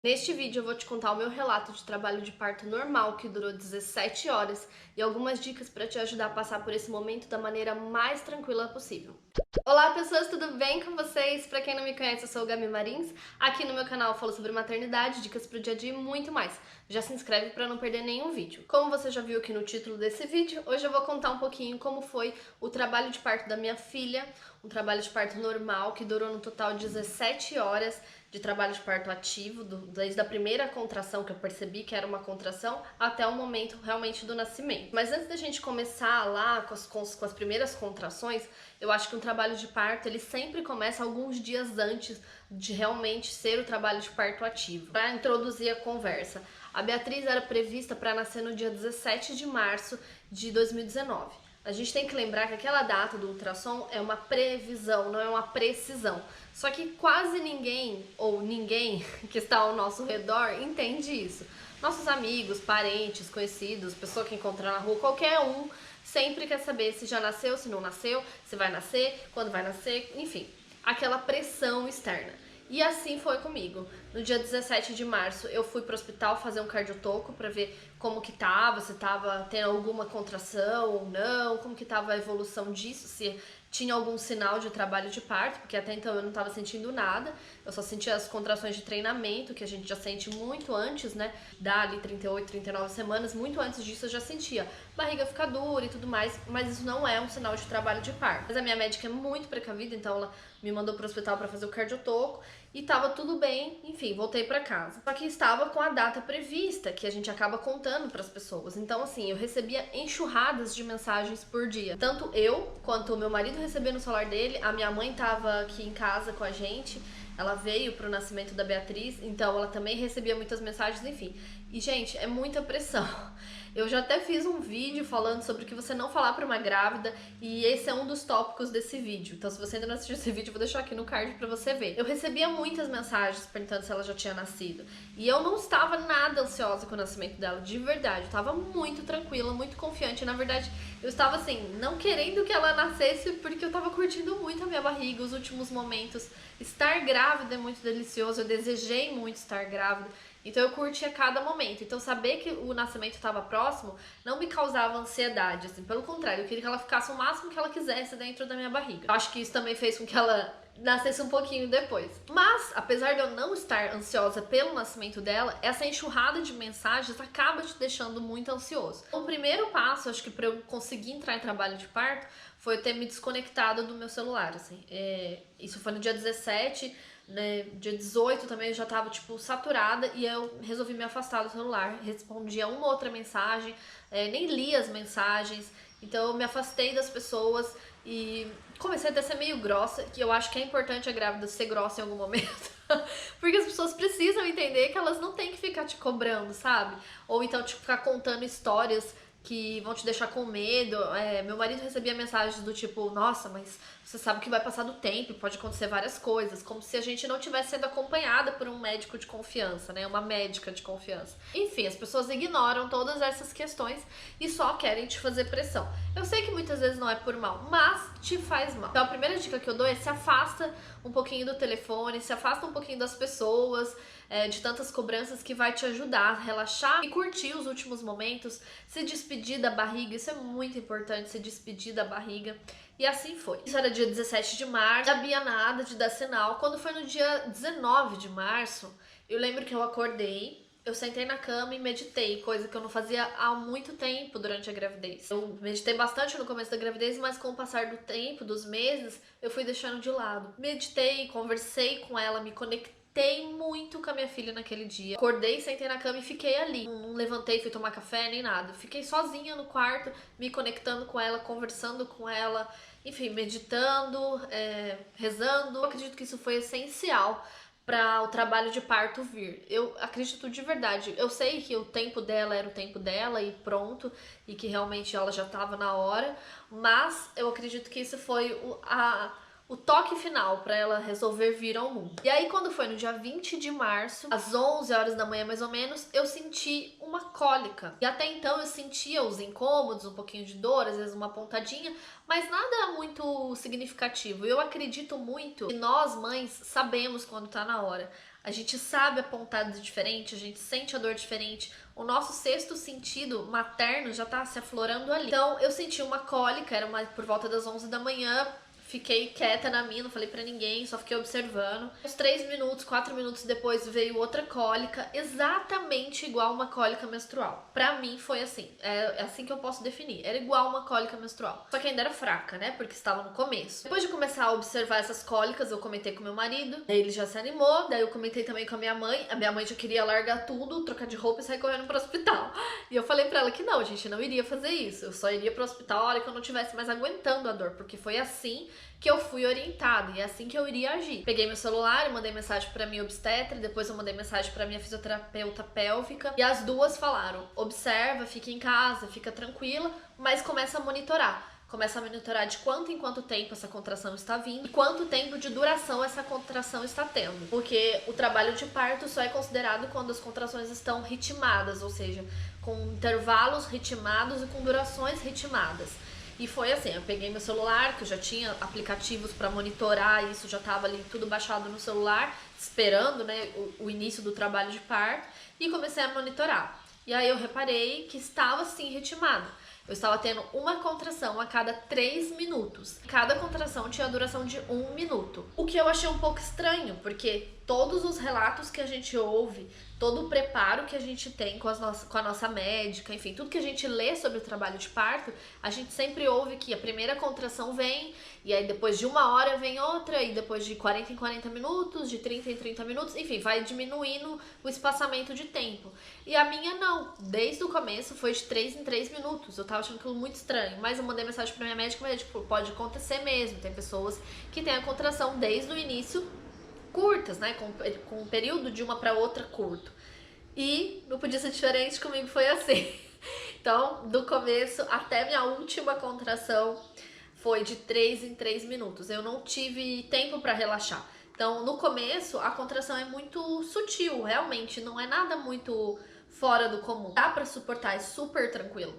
Neste vídeo eu vou te contar o meu relato de trabalho de parto normal, que durou 17 horas, e algumas dicas para te ajudar a passar por esse momento da maneira mais tranquila possível. Olá pessoas, tudo bem com vocês? Para quem não me conhece, eu sou o Gabi Marins. Aqui no meu canal eu falo sobre maternidade, dicas pro dia a dia e muito mais. Já se inscreve para não perder nenhum vídeo. Como você já viu aqui no título desse vídeo, hoje eu vou contar um pouquinho como foi o trabalho de parto da minha filha, um trabalho de parto normal que durou no total 17 horas de trabalho de parto ativo, desde a primeira contração que eu percebi que era uma contração até o momento realmente do nascimento. Mas antes da gente começar lá com as primeiras contrações, eu acho que um trabalho de parto ele sempre começa alguns dias antes de realmente ser o trabalho de parto ativo. Para introduzir a conversa, a Beatriz era prevista para nascer no dia 17 de março de 2019. A gente tem que lembrar que aquela data do ultrassom é uma previsão, não é uma precisão. Só que quase ninguém, ou ninguém que está ao nosso redor, entende isso. Nossos amigos, parentes, conhecidos, pessoa que encontra na rua, qualquer um, sempre quer saber se já nasceu, se não nasceu, se vai nascer, quando vai nascer, enfim. Aquela pressão externa. E assim foi comigo. No dia 17 de março eu fui pro hospital fazer um cardiotoco para ver como que tava, se tava tendo alguma contração ou não, como que tava a evolução disso, se tinha algum sinal de trabalho de parto, porque até então eu não tava sentindo nada, eu só sentia as contrações de treinamento, que a gente já sente muito antes, né, dá ali 38, 39 semanas, muito antes disso eu já sentia barriga ficar dura e tudo mais, mas isso não é um sinal de trabalho de parto. Mas a minha médica é muito precavida, então ela me mandou pro hospital para fazer o cardiotoco e tava tudo bem, enfim, voltei para casa. Só que estava com a data prevista, que a gente acaba contando para as pessoas. Então, assim, eu recebia enxurradas de mensagens por dia. Tanto eu quanto o meu marido recebia no celular dele, a minha mãe tava aqui em casa com a gente. Ela veio pro nascimento da Beatriz, então ela também recebia muitas mensagens, enfim. E, gente, é muita pressão. Eu já até fiz um vídeo falando sobre o que você não falar para uma grávida e esse é um dos tópicos desse vídeo. Então, se você ainda não assistiu esse vídeo, eu vou deixar aqui no card para você ver. Eu recebia muitas mensagens perguntando se ela já tinha nascido e eu não estava nada ansiosa com o nascimento dela, de verdade. Eu estava muito tranquila, muito confiante. Na verdade, eu estava assim, não querendo que ela nascesse porque eu estava curtindo muito a minha barriga, os últimos momentos. Estar grávida é muito delicioso, eu desejei muito estar grávida. Então eu curtia cada momento. Então saber que o nascimento estava próximo não me causava ansiedade, assim, pelo contrário, eu queria que ela ficasse o máximo que ela quisesse dentro da minha barriga. Eu acho que isso também fez com que ela nascesse um pouquinho depois. Mas, apesar de eu não estar ansiosa pelo nascimento dela, essa enxurrada de mensagens acaba te deixando muito ansioso. O primeiro passo, acho que para eu conseguir entrar em trabalho de parto, foi eu ter me desconectado do meu celular, assim. Isso foi no dia 17, né, dia 18 também eu já tava, tipo, saturada e eu resolvi me afastar do celular, respondia uma outra mensagem, nem li as mensagens, então eu me afastei das pessoas e comecei a ser meio grossa, que eu acho que é importante a grávida ser grossa em algum momento, porque as pessoas precisam entender que elas não têm que ficar te cobrando, sabe? Ou então, tipo, ficar contando histórias que vão te deixar com medo. Meu marido recebia mensagens do tipo, nossa, mas você sabe que vai passar do tempo, pode acontecer várias coisas, como se a gente não tivesse sendo acompanhada por um médico de confiança, né, uma médica de confiança. Enfim, as pessoas ignoram todas essas questões e só querem te fazer pressão. Eu sei que muitas vezes não é por mal, mas te faz mal. Então a primeira dica que eu dou é se afasta um pouquinho do telefone, se afasta um pouquinho das pessoas, de tantas cobranças, que vai te ajudar a relaxar e curtir os últimos momentos, se despedir da barriga, isso é muito importante, se despedir da barriga. E assim foi. Isso era dia 17 de março, não sabia nada de dar sinal. Quando foi no dia 19 de março, eu lembro que eu acordei, eu sentei na cama e meditei, coisa que eu não fazia há muito tempo durante a gravidez. Eu meditei bastante no começo da gravidez, mas com o passar do tempo, dos meses, eu fui deixando de lado. Meditei, conversei com ela, me conectei muito com a minha filha naquele dia. Acordei, sentei na cama e fiquei ali. Não levantei, fui tomar café, nem nada. Fiquei sozinha no quarto, me conectando com ela, conversando com ela, enfim, meditando, rezando. Eu acredito que isso foi essencial para o trabalho de parto vir. Eu acredito de verdade. Eu sei que o tempo dela era o tempo dela e pronto, e que realmente ela já estava na hora, mas eu acredito que isso foi o toque final para ela resolver vir ao mundo. E aí quando foi no dia 20 de março, às 11 horas da manhã mais ou menos, eu senti uma cólica. E até então eu sentia os incômodos, um pouquinho de dor, às vezes uma pontadinha, mas nada muito significativo. Eu acredito muito que nós mães sabemos quando tá na hora. A gente sabe apontar diferente, a gente sente a dor diferente. O nosso sexto sentido materno já tá se aflorando ali. Então, eu senti uma cólica, era por volta das 11 da manhã. Fiquei quieta na minha, não falei pra ninguém, só fiquei observando. Uns 3 minutos, 4 minutos depois veio outra cólica, exatamente igual uma cólica menstrual. Pra mim foi assim, é assim que eu posso definir. Era igual uma cólica menstrual. Só que ainda era fraca, né? Porque estava no começo. Depois de começar a observar essas cólicas, eu comentei com meu marido. Daí ele já se animou, daí eu comentei também com a minha mãe. A minha mãe já queria largar tudo, trocar de roupa e sair correndo pro hospital. E eu falei pra ela que não, a gente não iria fazer isso. Eu só iria pro hospital a hora que eu não estivesse mais aguentando a dor, porque foi assim que eu fui orientada e é assim que eu iria agir. Peguei meu celular e mandei mensagem pra minha obstetra, depois eu mandei mensagem pra minha fisioterapeuta pélvica e as duas falaram: observa, fica em casa, fica tranquila, mas começa a monitorar. Começa a monitorar de quanto em quanto tempo essa contração está vindo e quanto tempo de duração essa contração está tendo. Porque o trabalho de parto só é considerado quando as contrações estão ritmadas, ou seja, com intervalos ritmados e com durações ritmadas. E foi assim, eu peguei meu celular, que eu já tinha aplicativos para monitorar isso, já estava ali tudo baixado no celular, esperando, né, o início do trabalho de parto, e comecei a monitorar. E aí eu reparei que estava sim ritmado. Eu estava tendo uma contração a cada 3 minutos. Cada contração tinha a duração de 1 minuto. O que eu achei um pouco estranho, porque todos os relatos que a gente ouve, todo o preparo que a gente tem com a nossa médica, enfim, tudo que a gente lê sobre o trabalho de parto, a gente sempre ouve que a primeira contração vem, e aí depois de 1 hora vem outra, e depois de 40 em 40 minutos, de 30 em 30 minutos, enfim, vai diminuindo o espaçamento de tempo. E a minha não, desde o começo foi de 3 em 3 minutos, eu tava achando aquilo muito estranho, mas eu mandei mensagem pra minha médica, mas tipo, pode acontecer mesmo, tem pessoas que têm a contração desde o início, curtas, né, com um período de uma para outra curto. E não podia ser diferente, comigo foi assim. Então, do começo até minha última contração foi de 3 em 3 minutos. Eu não tive tempo para relaxar. Então, no começo, a contração é muito sutil, realmente, não é nada muito fora do comum. Dá pra suportar, é super tranquilo.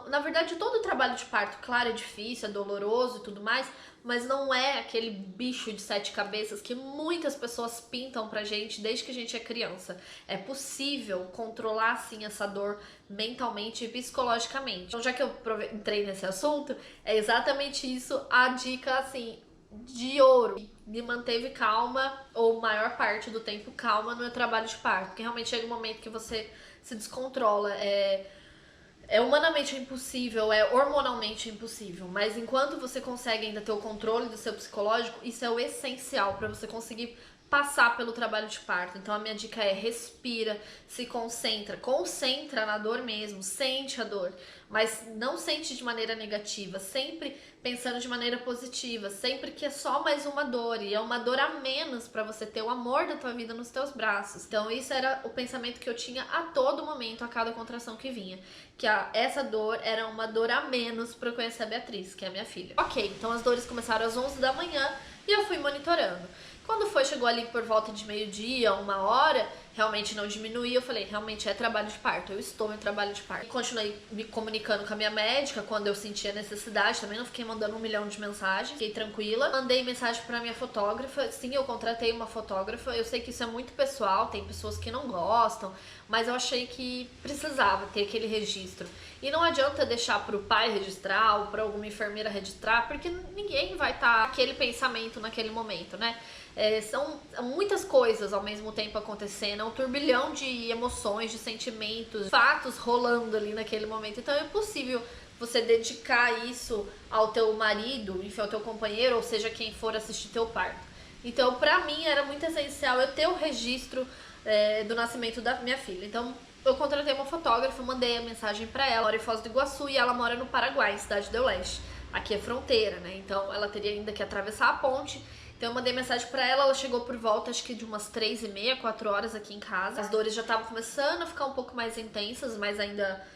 Na verdade, todo o trabalho de parto, claro, é difícil, é doloroso e tudo mais, mas não é aquele bicho de 7 cabeças que muitas pessoas pintam pra gente desde que a gente é criança. É possível controlar, sim, essa dor mentalmente e psicologicamente. Então, já que eu entrei nesse assunto, é exatamente isso a dica, assim, de ouro. Me manteve calma, ou maior parte do tempo calma no meu trabalho de parto, porque realmente chega um momento que você se descontrola, é humanamente impossível, é hormonalmente impossível, mas enquanto você consegue ainda ter o controle do seu psicológico, isso é o essencial para você conseguir passar pelo trabalho de parto. Então a minha dica é: respira, se concentra na dor mesmo, sente a dor, mas não sente de maneira negativa, sempre pensando de maneira positiva, sempre que é só mais uma dor e é uma dor a menos para você ter o amor da tua vida nos teus braços. Então isso era o pensamento que eu tinha a todo momento, a cada contração que vinha, que essa dor era uma dor a menos para eu conhecer a Beatriz, que é a minha filha. Ok, então as dores começaram às 11 da manhã e eu fui monitorando. Quando chegou ali por volta de meio-dia, 1 hora, realmente não diminuía. Eu falei, realmente é trabalho de parto, eu estou em trabalho de parto. E continuei me comunicando com a minha médica quando eu sentia necessidade, também não fiquei mandando 1 milhão de mensagens, fiquei tranquila. Mandei mensagem pra minha fotógrafa, sim, eu contratei uma fotógrafa, eu sei que isso é muito pessoal, tem pessoas que não gostam, mas eu achei que precisava ter aquele registro. E não adianta deixar pro pai registrar ou pra alguma enfermeira registrar, porque ninguém vai estar aquele pensamento naquele momento, né? São muitas coisas ao mesmo tempo acontecendo, é um turbilhão de emoções, de sentimentos, fatos rolando ali naquele momento. Então é impossível você dedicar isso ao teu marido, enfim, ao teu companheiro, ou seja, quem for assistir teu parto. Então, pra mim, era muito essencial eu ter o registro do nascimento da minha filha. Então, eu contratei uma fotógrafa, mandei a mensagem pra ela, ela mora em Foz do Iguaçu e ela mora no Paraguai, em Cidade do Leste. Aqui é fronteira, né? Então, ela teria ainda que atravessar a ponte. Então eu mandei mensagem pra ela, ela chegou por volta, acho que de umas 3h30, 4 horas aqui em casa. As dores já estavam começando a ficar um pouco mais intensas, mas ainda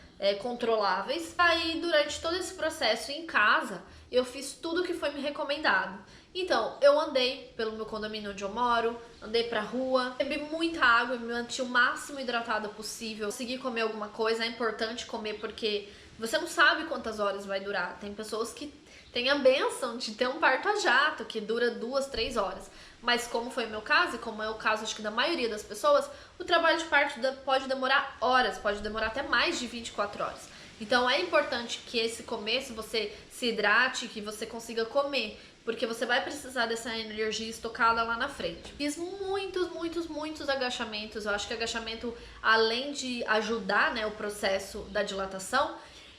controláveis. Aí, durante todo esse processo em casa, eu fiz tudo que foi me recomendado. Então, eu andei pelo meu condomínio onde eu moro, andei pra rua, bebi muita água, me mantive o máximo hidratada possível, consegui comer alguma coisa. É importante comer porque você não sabe quantas horas vai durar. Tem pessoas que tem a bênção de ter um parto a jato, que dura 2, 3 horas. Mas como foi o meu caso, e como é o caso acho que da maioria das pessoas, o trabalho de parto pode demorar horas, pode demorar até mais de 24 horas. Então é importante que esse começo você se hidrate, que você consiga comer, porque você vai precisar dessa energia estocada lá na frente. Fiz muitos agachamentos. Eu acho que agachamento, além de ajudar, né, o processo da dilatação,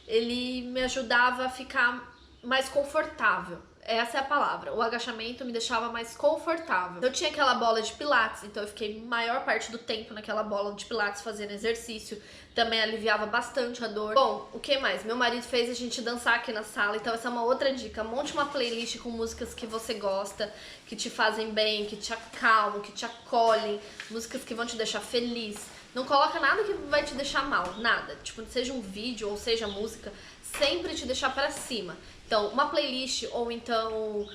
ele me ajudava a ficar mais confortável. Essa é a palavra. O agachamento me deixava mais confortável. Eu tinha aquela bola de pilates, então eu fiquei maior parte do tempo naquela bola de pilates fazendo exercício. Também aliviava bastante a dor. Bom, o que mais? Meu marido fez a gente dançar aqui na sala, então essa é uma outra dica. Monte uma playlist com músicas que você gosta, que te fazem bem, que te acalmam, que te acolhem, músicas que vão te deixar feliz. Não coloca nada que vai te deixar mal, nada. Tipo, seja um vídeo ou seja música, sempre te deixar pra cima. Então, uma playlist ou então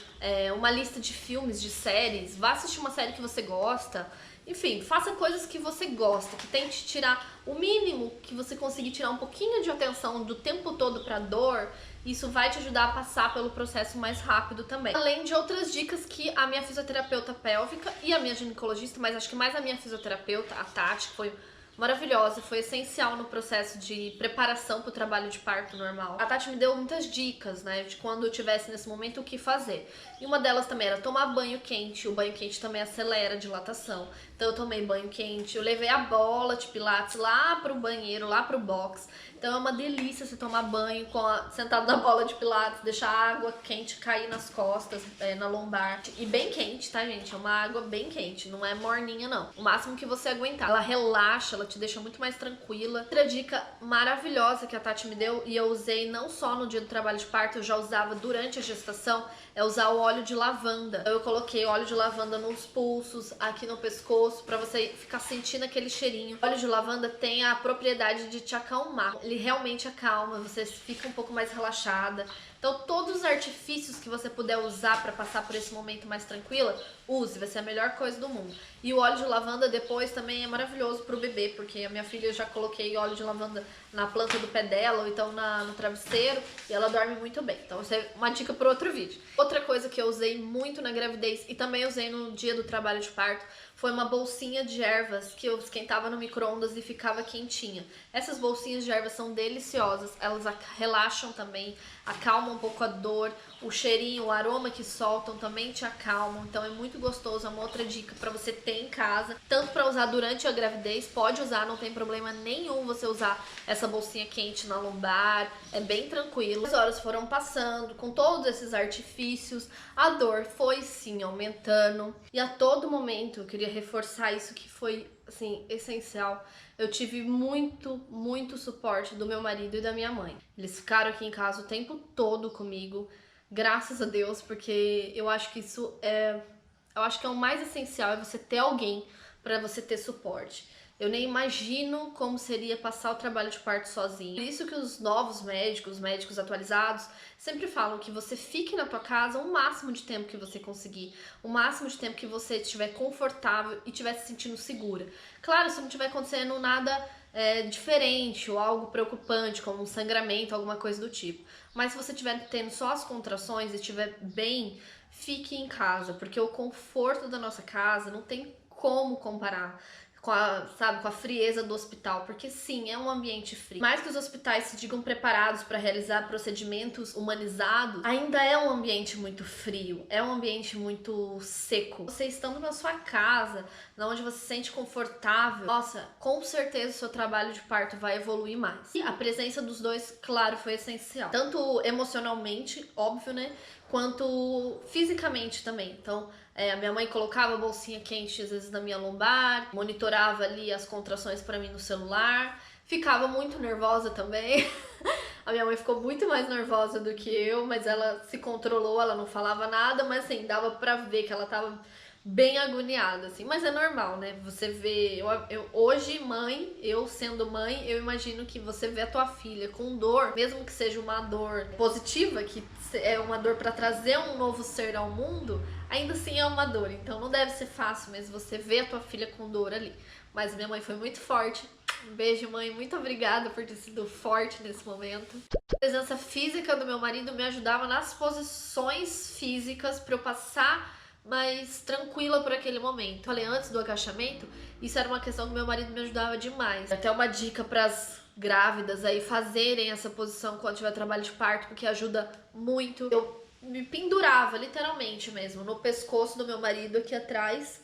uma lista de filmes, de séries, vá assistir uma série que você gosta. Enfim, faça coisas que você gosta, que tente tirar o mínimo que você conseguir tirar um pouquinho de atenção do tempo todo pra dor. Isso vai te ajudar a passar pelo processo mais rápido também. Além de outras dicas que a minha fisioterapeuta pélvica e a minha ginecologista, mas acho que mais a minha fisioterapeuta, a Tati, que foi maravilhosa, foi essencial no processo de preparação para o trabalho de parto normal. A Tati me deu muitas dicas, né, de quando eu tivesse nesse momento o que fazer. E uma delas também era tomar banho quente. O banho quente também acelera a dilatação. Então eu tomei banho quente, eu levei a bola de pilates lá pro banheiro, lá pro box. Então é uma delícia você tomar banho sentado na bola de pilates, deixar a água quente cair nas costas, na lombar. E bem quente, tá, gente? É uma água bem quente, não é morninha, não. O máximo que você aguentar. Ela relaxa, ela te deixa muito mais tranquila. Outra dica maravilhosa que a Tati me deu, e eu usei não só no dia do trabalho de parto, eu já usava durante a gestação, é usar o óleo de lavanda. Eu coloquei óleo de lavanda nos pulsos, aqui no pescoço, pra você ficar sentindo aquele cheirinho. O óleo de lavanda tem a propriedade de te acalmar. Ele realmente acalma, você fica um pouco mais relaxada. Então todos os artifícios que você puder usar para passar por esse momento mais tranquila, use, vai ser a melhor coisa do mundo. E o óleo de lavanda depois também é maravilhoso pro bebê, porque a minha filha eu já coloquei óleo de lavanda na planta do pé dela, ou então no travesseiro, e ela dorme muito bem. Então isso é uma dica para outro vídeo. Outra coisa que eu usei muito na gravidez e também usei no dia do trabalho de parto foi uma bolsinha de ervas que eu esquentava no micro-ondas e ficava quentinha. Essas bolsinhas de ervas são deliciosas, elas relaxam também, acalmam um pouco a dor, o cheirinho, o aroma que soltam também te acalmam, então é muito gostoso, é uma outra dica para você ter em casa, tanto para usar durante a gravidez, pode usar, não tem problema nenhum você usar essa bolsinha quente na lombar, é bem tranquilo. As horas foram passando, com todos esses artifícios, a dor foi sim aumentando, e a todo momento eu queria reforçar isso que foi assim essencial. Eu tive muito suporte do meu marido e da minha mãe. Eles ficaram aqui em casa o tempo todo comigo, graças a Deus, porque eu acho que o mais essencial é você ter alguém para você ter suporte. Eu nem imagino como seria passar o trabalho de parto sozinho. Por isso que os novos médicos, os médicos atualizados, sempre falam que você fique na tua casa o máximo de tempo que você conseguir, o máximo de tempo que você estiver confortável e estiver se sentindo segura. Claro, se não estiver acontecendo nada diferente ou algo preocupante, como um sangramento, alguma coisa do tipo. Mas se você estiver tendo só as contrações e estiver bem, fique em casa, porque o conforto da nossa casa não tem como comparar com a frieza do hospital, porque sim, é um ambiente frio. Mais que os hospitais se digam preparados para realizar procedimentos humanizados, ainda é um ambiente muito frio, é um ambiente muito seco. Você estando na sua casa, onde você se sente confortável, nossa, com certeza o seu trabalho de parto vai evoluir mais. E a presença dos dois, claro, foi essencial. Tanto emocionalmente, óbvio, né? Quanto fisicamente também. Então, a minha mãe colocava a bolsinha quente às vezes na minha lombar, monitorava ali as contrações pra mim no celular, ficava muito nervosa também. A minha mãe ficou muito mais nervosa do que eu, mas ela se controlou, ela não falava nada, mas assim, dava pra ver que ela tava bem agoniada, assim, mas é normal, né? Você vê, hoje, mãe, eu sendo mãe, eu imagino que você vê a tua filha com dor, mesmo que seja uma dor positiva, que é uma dor para trazer um novo ser ao mundo, ainda assim é uma dor, então não deve ser fácil mesmo você ver a tua filha com dor ali. Mas minha mãe foi muito forte, Um beijo, mãe. Muito obrigada por ter sido forte nesse momento. A presença física do meu marido me ajudava nas posições físicas para eu passar mais tranquila por aquele momento. Falei antes do agachamento, isso era uma questão que meu marido me ajudava demais. Até uma dica para as grávidas aí fazerem essa posição quando tiver trabalho de parto, porque ajuda muito. Eu me pendurava, literalmente mesmo, no pescoço do meu marido aqui atrás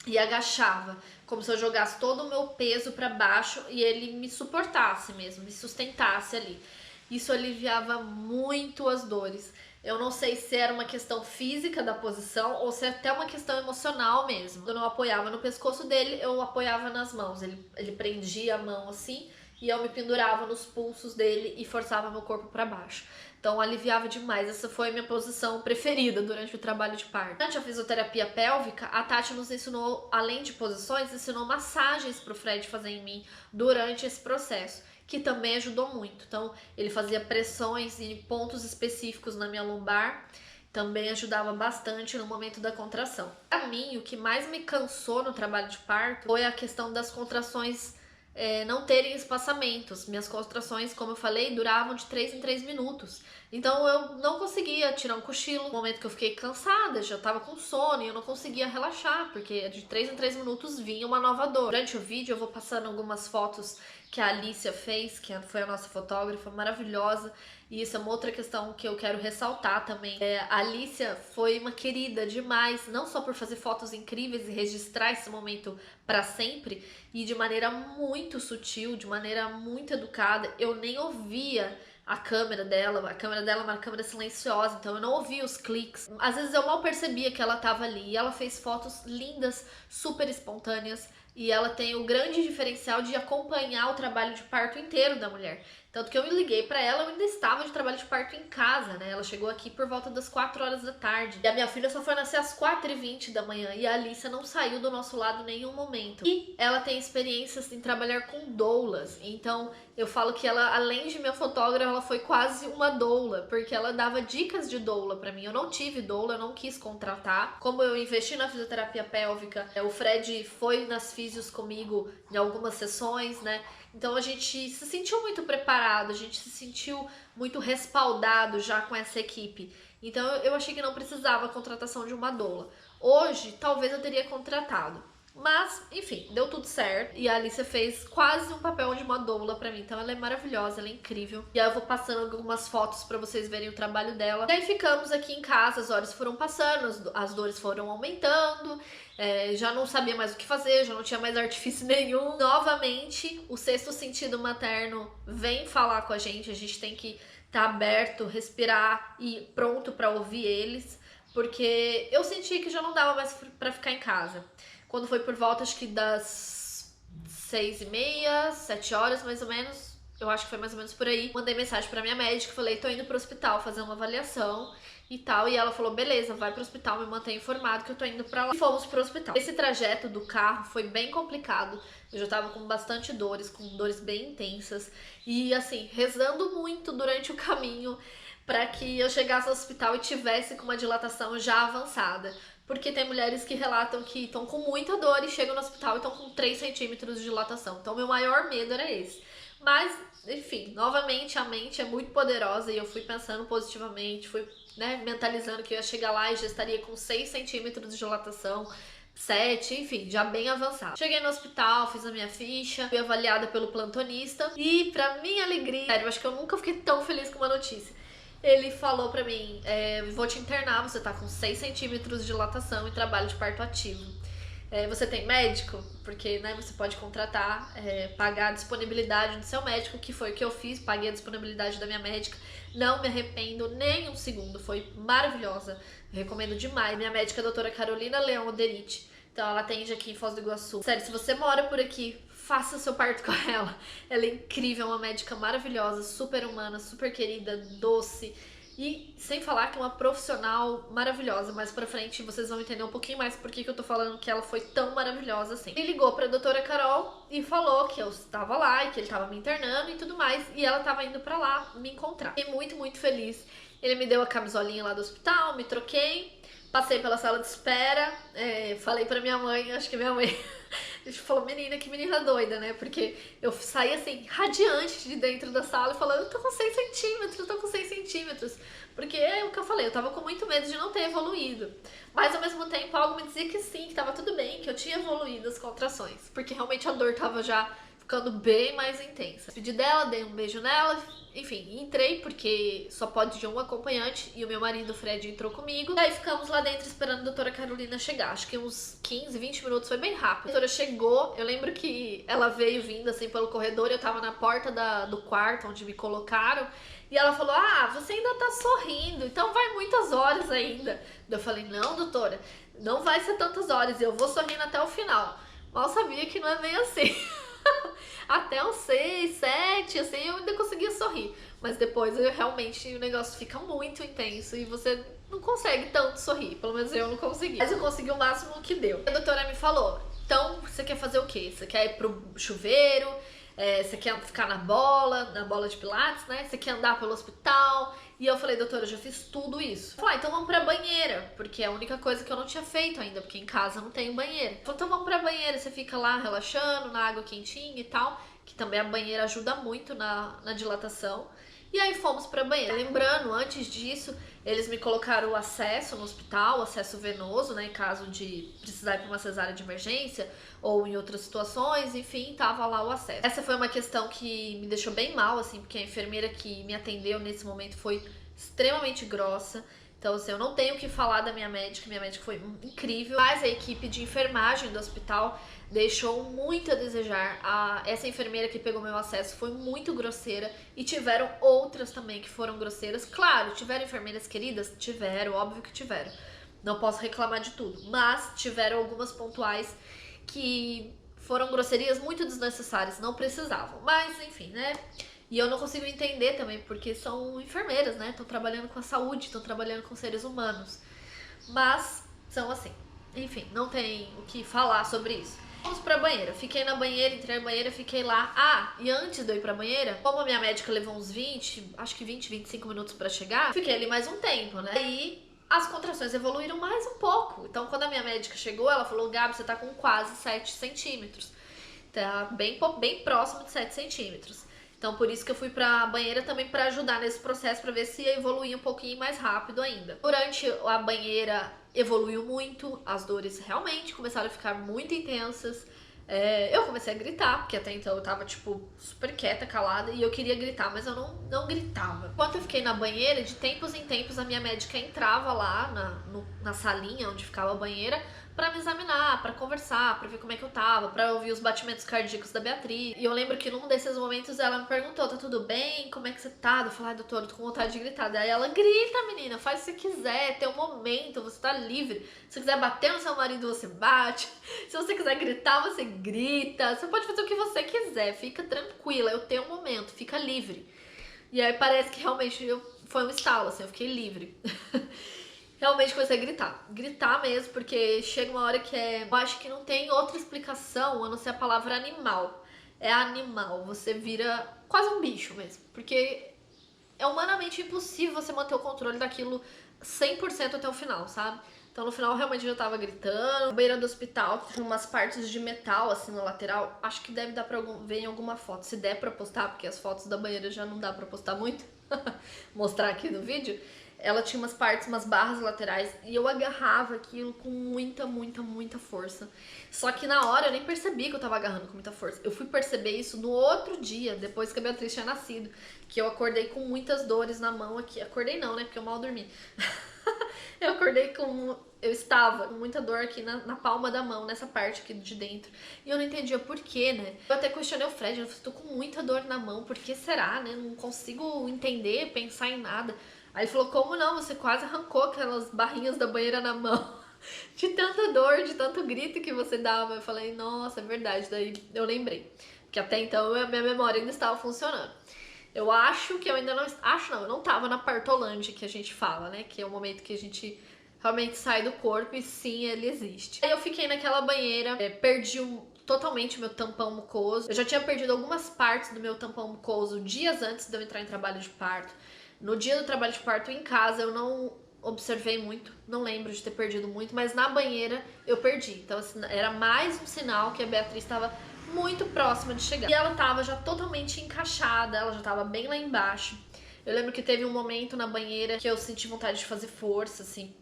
e agachava, como se eu jogasse todo o meu peso para baixo e ele me suportasse mesmo, me sustentasse ali. Isso aliviava muito as dores. Eu não sei se era uma questão física da posição ou se é até uma questão emocional mesmo. Quando eu apoiava no pescoço dele, eu apoiava nas mãos. Ele prendia a mão assim e eu me pendurava nos pulsos dele e forçava meu corpo para baixo. Então aliviava demais. Essa foi a minha posição preferida durante o trabalho de parto. Durante a fisioterapia pélvica, a Tati nos ensinou, além de posições, ensinou massagens para o Fred fazer em mim durante esse processo, que também ajudou muito. Então ele fazia pressões em pontos específicos na minha lombar, também ajudava bastante no momento da contração. Para mim, o que mais me cansou no trabalho de parto foi a questão das contrações não terem espaçamentos. Minhas contrações, como eu falei, duravam de 3 em 3 minutos. Então eu não conseguia tirar um cochilo. No momento que eu fiquei cansada, já tava com sono e eu não conseguia relaxar, porque de 3 em 3 minutos vinha uma nova dor. Durante o vídeo eu vou passando algumas fotos que a Alicia fez, que foi a nossa fotógrafa maravilhosa. E isso é uma outra questão que eu quero ressaltar também. A Alicia foi uma querida demais, não só por fazer fotos incríveis e registrar esse momento para sempre, e de maneira muito sutil, de maneira muito educada. Eu nem ouvia a câmera dela é uma câmera silenciosa, então eu não ouvia os cliques. Às vezes eu mal percebia que ela estava ali, e ela fez fotos lindas, super espontâneas, e ela tem o grande diferencial de acompanhar o trabalho de parto inteiro da mulher. Tanto que eu me liguei pra ela, eu ainda estava de trabalho de parto em casa, né? Ela chegou aqui por volta das 4 horas da tarde. E a minha filha só foi nascer às 4h20 da manhã. E a Alicia não saiu do nosso lado em nenhum momento. E ela tem experiências em trabalhar com doulas. Então, eu falo que ela, além de minha fotógrafa, ela foi quase uma doula. Porque ela dava dicas de doula pra mim. Eu não tive doula, eu não quis contratar. Como eu investi na fisioterapia pélvica, o Fred foi nas físios comigo em algumas sessões, né? Então a gente se sentiu muito preparado, a gente se sentiu muito respaldado já com essa equipe. Então eu achei que não precisava a contratação de uma doula. Hoje, talvez eu teria contratado. Mas, enfim, deu tudo certo. E a Alicia fez quase um papel de uma doula pra mim. Então ela é maravilhosa, ela é incrível. E aí eu vou passando algumas fotos pra vocês verem o trabalho dela. E aí ficamos aqui em casa, as horas foram passando, as dores foram aumentando. Já não sabia mais o que fazer, já não tinha mais artifício nenhum. Novamente, o sexto sentido materno vem falar com a gente tem que estar aberto, respirar e pronto pra ouvir eles. Porque eu senti que já não dava mais pra ficar em casa. Quando foi por volta, acho que das 6h30, 7 horas mais ou menos, eu acho que foi mais ou menos por aí, mandei mensagem pra minha médica, falei, tô indo pro hospital fazer uma avaliação e tal, e ela falou, beleza, vai pro hospital, me mantém informado que eu tô indo pra lá. E fomos pro hospital. Esse trajeto do carro foi bem complicado, eu já tava com bastante dores, com dores bem intensas, e assim, rezando muito durante o caminho para que eu chegasse ao hospital e tivesse com uma dilatação já avançada. Porque tem mulheres que relatam que estão com muita dor e chegam no hospital e estão com 3 centímetros de dilatação. Então, meu maior medo era esse. Mas, enfim, novamente, a mente é muito poderosa e eu fui pensando positivamente, fui mentalizando que eu ia chegar lá e já estaria com 6 centímetros de dilatação, 7, enfim, já bem avançado. Cheguei no hospital, fiz a minha ficha, fui avaliada pelo plantonista e, pra minha alegria, sério, eu acho que eu nunca fiquei tão feliz com uma notícia. Ele falou pra mim, vou te internar, você tá com 6 centímetros de dilatação e trabalho de parto ativo. Você tem médico? Porque você pode contratar, pagar a disponibilidade do seu médico, que foi o que eu fiz, paguei a disponibilidade da minha médica. Não me arrependo nem um segundo, foi maravilhosa, eu recomendo demais. Minha médica é a doutora Carolina Leão Oderite, então ela atende aqui em Foz do Iguaçu. Sério, se você mora por aqui, faça seu parto com ela. Ela é incrível, uma médica maravilhosa, super humana, super querida, doce. E sem falar que é uma profissional maravilhosa. Mais pra frente vocês vão entender um pouquinho mais por que eu tô falando que ela foi tão maravilhosa assim. Ele ligou pra doutora Carol e falou que eu estava lá e que ele tava me internando e tudo mais. E ela tava indo pra lá me encontrar. Fiquei muito, muito feliz. Ele me deu a camisolinha lá do hospital, me troquei. Passei pela sala de espera, falei pra minha mãe, acho que minha mãe A gente falou, menina, que menina doida, né? Porque eu saí assim, radiante de dentro da sala, falando, eu tô com 6 centímetros, eu tô com 6 centímetros. Porque é o que eu falei, eu tava com muito medo de não ter evoluído. Mas ao mesmo tempo, algo me dizia que sim, que tava tudo bem, que eu tinha evoluído as contrações. Porque realmente a dor tava já ficando bem mais intensa. Despedi dela, dei um beijo nela, enfim, entrei porque só pode ir um acompanhante e o meu marido, o Fred, entrou comigo. E aí ficamos lá dentro esperando a doutora Carolina chegar. Acho que uns 15, 20 minutos, foi bem rápido. A doutora chegou, eu lembro que ela veio vindo assim pelo corredor, eu tava na porta do quarto onde me colocaram. E ela falou, você ainda tá sorrindo, então vai muitas horas ainda. Eu falei, não, doutora, não vai ser tantas horas, eu vou sorrindo até o final. Mal sabia que não é bem assim. Até uns 6, 7, assim, eu ainda conseguia sorrir. Mas depois, realmente, o negócio fica muito intenso e você não consegue tanto sorrir. Pelo menos eu não consegui. Mas eu consegui o máximo que deu. A doutora me falou, então, você quer fazer o quê? Você quer ir pro chuveiro? Você quer ficar na bola de pilates, né? Você quer andar pelo hospital? E eu falei, doutora, eu já fiz tudo isso. Falei, então vamos pra banheira, porque é a única coisa que eu não tinha feito ainda, porque em casa não tem banheira. Falei, então vamos pra banheira, você fica lá relaxando, na água quentinha e tal, que também a banheira ajuda muito na dilatação. E aí fomos pra banheira. Lembrando, antes disso, eles me colocaram o acesso no hospital, o acesso venoso, né, em caso de precisar ir pra uma cesárea de emergência ou em outras situações, enfim, tava lá o acesso. Essa foi uma questão que me deixou bem mal, assim, porque a enfermeira que me atendeu nesse momento foi extremamente grossa. Então, assim, eu não tenho o que falar da minha médica foi incrível, mas a equipe de enfermagem do hospital deixou muito a desejar. Essa enfermeira que pegou meu acesso foi muito grosseira e tiveram outras também que foram grosseiras. Claro, tiveram enfermeiras queridas? Tiveram, óbvio que tiveram. Não posso reclamar de tudo, mas tiveram algumas pontuais que foram grosserias muito desnecessárias, não precisavam. Mas, enfim, né? E eu não consigo entender também, porque são enfermeiras, né? Estão trabalhando com a saúde, estão trabalhando com seres humanos. Mas são assim. Enfim, não tem o que falar sobre isso. Vamos pra banheira. Fiquei na banheira, entrei na banheira, fiquei lá. E antes de eu ir pra banheira, como a minha médica levou uns 20, acho que 20, 25 minutos pra chegar, fiquei ali mais um tempo, né? Aí as contrações evoluíram mais um pouco. Então, quando a minha médica chegou, ela falou, Gabi, você tá com quase 7 centímetros. Tá bem próximo de 7 centímetros. Então, por isso que eu fui pra banheira também pra ajudar nesse processo, pra ver se ia evoluir um pouquinho mais rápido ainda. Durante a banheira evoluiu muito, as dores realmente começaram a ficar muito intensas. Eu comecei a gritar, porque até então eu tava, tipo, super quieta, calada, e eu queria gritar, mas eu não gritava. Enquanto eu fiquei na banheira, de tempos em tempos a minha médica entrava lá na salinha onde ficava a banheira, pra me examinar, pra conversar, pra ver como é que eu tava, pra ouvir os batimentos cardíacos da Beatriz. E eu lembro que num desses momentos ela me perguntou, tá tudo bem? Como é que você tá? Eu falei, doutora, eu tô com vontade de gritar. Daí ela, grita, menina, faz o que você quiser, tem um momento, você tá livre. Se você quiser bater no seu marido, você bate. Se você quiser gritar, você grita. Você pode fazer o que você quiser, fica tranquila, eu tenho um momento, fica livre. E aí parece que realmente foi um estalo, assim, eu fiquei livre. Realmente comecei a gritar mesmo, porque chega uma hora que eu acho que não tem outra explicação a não ser a palavra animal. É animal, você vira quase um bicho mesmo, porque é humanamente impossível você manter o controle daquilo 100% até o final, sabe? Então no final realmente eu já tava gritando. Na beira do hospital tem umas partes de metal assim na lateral, acho que deve dar pra ver em alguma foto, se der pra postar, porque as fotos da banheira já não dá pra postar muito, mostrar aqui no vídeo. Ela tinha umas partes, umas barras laterais, e eu agarrava aquilo com muita força. Só que na hora eu nem percebi que eu tava agarrando com muita força. Eu fui perceber isso no outro dia, depois que a Beatriz tinha nascido, que eu acordei com muitas dores na mão aqui. Acordei não, né, porque eu mal dormi. Eu estava com muita dor aqui na palma da mão, nessa parte aqui de dentro. E eu não entendia por quê, né? Eu até questionei o Fred, eu falei, tô com muita dor na mão, por que será, né? Não consigo entender, pensar em nada. Aí ele falou, como não? Você quase arrancou aquelas barrinhas da banheira na mão. De tanta dor, de tanto grito que você dava. Eu falei, nossa, é verdade. Daí eu lembrei. Porque até então a minha memória ainda estava funcionando. Eu acho que eu ainda não... eu não tava na partolândia que a gente fala, né? Que é o momento que a gente realmente sai do corpo e sim, ele existe. Aí eu fiquei naquela banheira, perdi totalmente o meu tampão mucoso. Eu já tinha perdido algumas partes do meu tampão mucoso dias antes de eu entrar em trabalho de parto. No dia do trabalho de parto em casa, eu não observei muito, não lembro de ter perdido muito, mas na banheira eu perdi. Então, assim, era mais um sinal que a Beatriz estava muito próxima de chegar. E ela tava já totalmente encaixada, ela já tava bem lá embaixo. Eu lembro que teve um momento na banheira que eu senti vontade de fazer força, assim.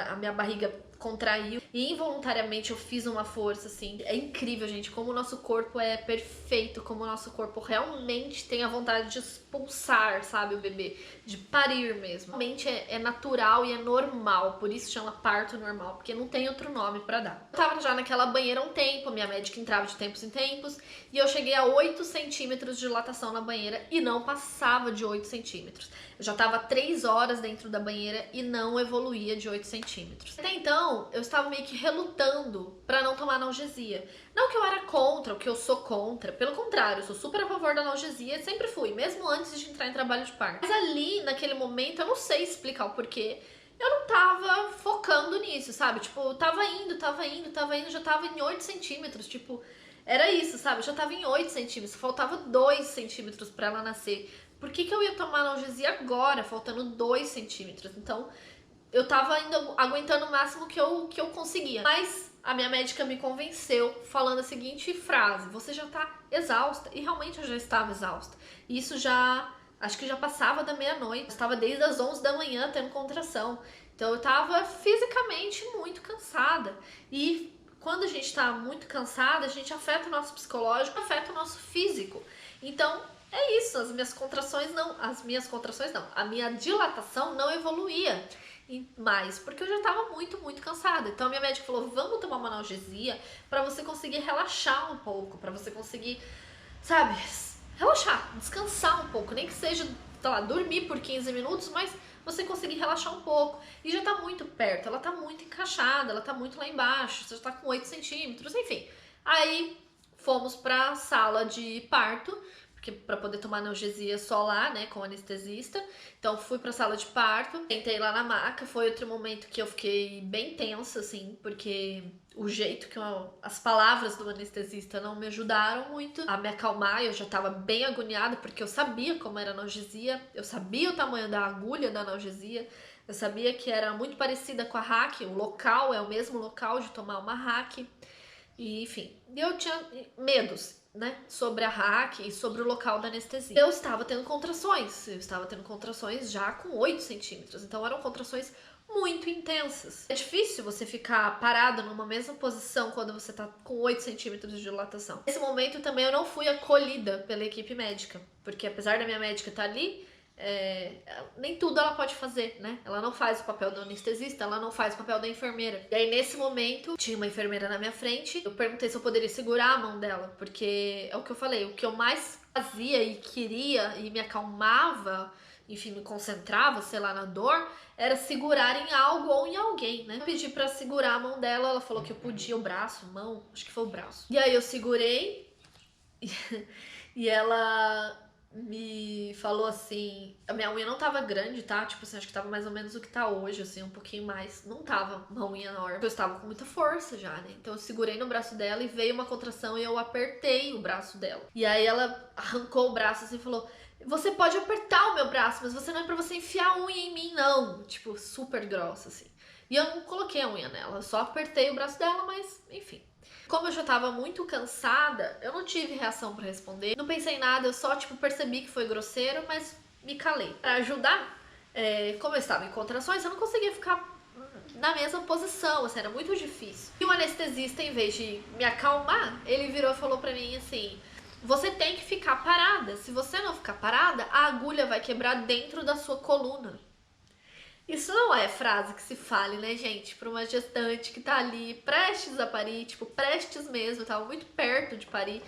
A minha barriga contraiu e involuntariamente eu fiz uma força, assim. É incrível, gente, como o nosso corpo é perfeito, como o nosso corpo realmente tem a vontade de expulsar, sabe, o bebê, de parir mesmo. Realmente é natural e é normal, por isso chama parto normal, porque não tem outro nome pra dar. Eu tava já naquela banheira há um tempo, minha médica entrava de tempos em tempos, e eu cheguei a 8 centímetros de dilatação na banheira e não passava de 8 centímetros. Eu já tava 3 horas dentro da banheira e não evoluía de 8 centímetros. Até então, eu estava meio que relutando pra não tomar analgesia. Não que eu era contra, ou que eu sou contra, pelo contrário, eu sou super a favor da analgesia, sempre fui, mesmo antes de entrar em trabalho de parto. Mas ali, naquele momento, eu não sei explicar o porquê, eu não tava focando nisso, sabe? Tipo, eu tava indo, já tava em 8 centímetros, tipo, era isso, sabe? Eu já tava em 8 centímetros, faltava 2 centímetros pra ela nascer. Por que eu ia tomar analgesia agora, faltando 2 centímetros? Então, eu tava ainda aguentando o máximo que eu conseguia. Mas a minha médica me convenceu falando a seguinte frase: você já tá exausta. E realmente eu já estava exausta. E isso já, acho que já passava da meia-noite. Eu estava desde as 11 da manhã tendo contração. Então eu tava fisicamente muito cansada. E quando a gente tá muito cansada, a gente afeta o nosso psicológico, afeta o nosso físico. Então, é isso, a minha contrações não, a minha dilatação não evoluía mais, porque eu já tava muito cansada. Então a minha médica falou, vamos tomar uma analgesia pra você conseguir relaxar um pouco, pra você conseguir, sabe, relaxar, descansar um pouco, nem que seja, sei lá, dormir por 15 minutos, mas você conseguir relaxar um pouco. E já tá muito perto, ela tá muito encaixada, ela tá muito lá embaixo, você já tá com 8 centímetros, enfim. Aí fomos pra sala de parto, para poder tomar analgesia só lá, né, com o anestesista. Então fui pra sala de parto, sentei lá na maca, foi outro momento que eu fiquei bem tensa, assim, porque o jeito que as palavras do anestesista não me ajudaram muito a me acalmar. Eu já tava bem agoniada, porque eu sabia como era a analgesia, eu sabia o tamanho da agulha da analgesia, eu sabia que era muito parecida com a hack, o local é o mesmo local de tomar uma hack, e enfim, eu tinha medos, né, sobre a hack e sobre o local da anestesia. Eu estava tendo contrações já com 8 centímetros, então eram contrações muito intensas. É difícil você ficar parado numa mesma posição quando você tá com 8 centímetros de dilatação. Nesse momento também eu não fui acolhida pela equipe médica, porque apesar da minha médica estar ali, nem tudo ela pode fazer, né? Ela não faz o papel do anestesista, ela não faz o papel da enfermeira. E aí nesse momento tinha uma enfermeira na minha frente. Eu perguntei se eu poderia segurar a mão dela, porque é o que eu falei, o que eu mais fazia e queria e me acalmava, enfim, me concentrava, sei lá, na dor, era segurar em algo ou em alguém, né? Eu pedi pra segurar a mão dela, ela falou que eu podia, o braço, mão, acho que foi o braço. E aí eu segurei e ela me falou assim, a minha unha não tava grande, tá? Tipo assim, acho que tava mais ou menos o que tá hoje, assim, um pouquinho mais. Não tava uma unha enorme. Eu estava com muita força já, né? Então eu segurei no braço dela e veio uma contração e eu apertei o braço dela. E aí ela arrancou o braço assim e falou, você pode apertar o meu braço, mas você não é pra você enfiar a unha em mim, não. Tipo, super grossa, assim. E eu não coloquei a unha nela, eu só apertei o braço dela, mas enfim. Como eu já tava muito cansada, eu não tive reação pra responder. Não pensei em nada, eu só, tipo, percebi que foi grosseiro, mas me calei. Pra ajudar, como eu estava em contrações, eu não conseguia ficar na mesma posição, assim, era muito difícil. E o anestesista, em vez de me acalmar, ele virou e falou pra mim assim, você tem que ficar parada. Se você não ficar parada, a agulha vai quebrar dentro da sua coluna. Isso não é frase que se fale, né, gente? Pra uma gestante que tá ali prestes a parir, tipo, prestes mesmo, tava muito perto de parir.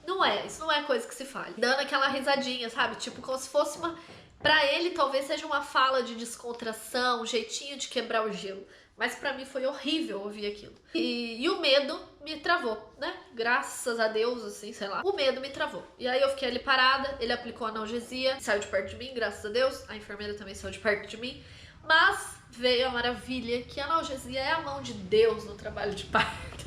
Não é, isso não é coisa que se fale. Dando aquela risadinha, sabe? Tipo, como se fosse uma... Pra ele, talvez seja uma fala de descontração, um jeitinho de quebrar o gelo. Mas pra mim foi horrível ouvir aquilo. E o medo me travou, né? Graças a Deus, assim, sei lá. O medo me travou. E aí eu fiquei ali parada, ele aplicou a analgesia, saiu de perto de mim, graças a Deus. A enfermeira também saiu de perto de mim. Mas veio a maravilha que a analgesia é a mão de Deus no trabalho de parto.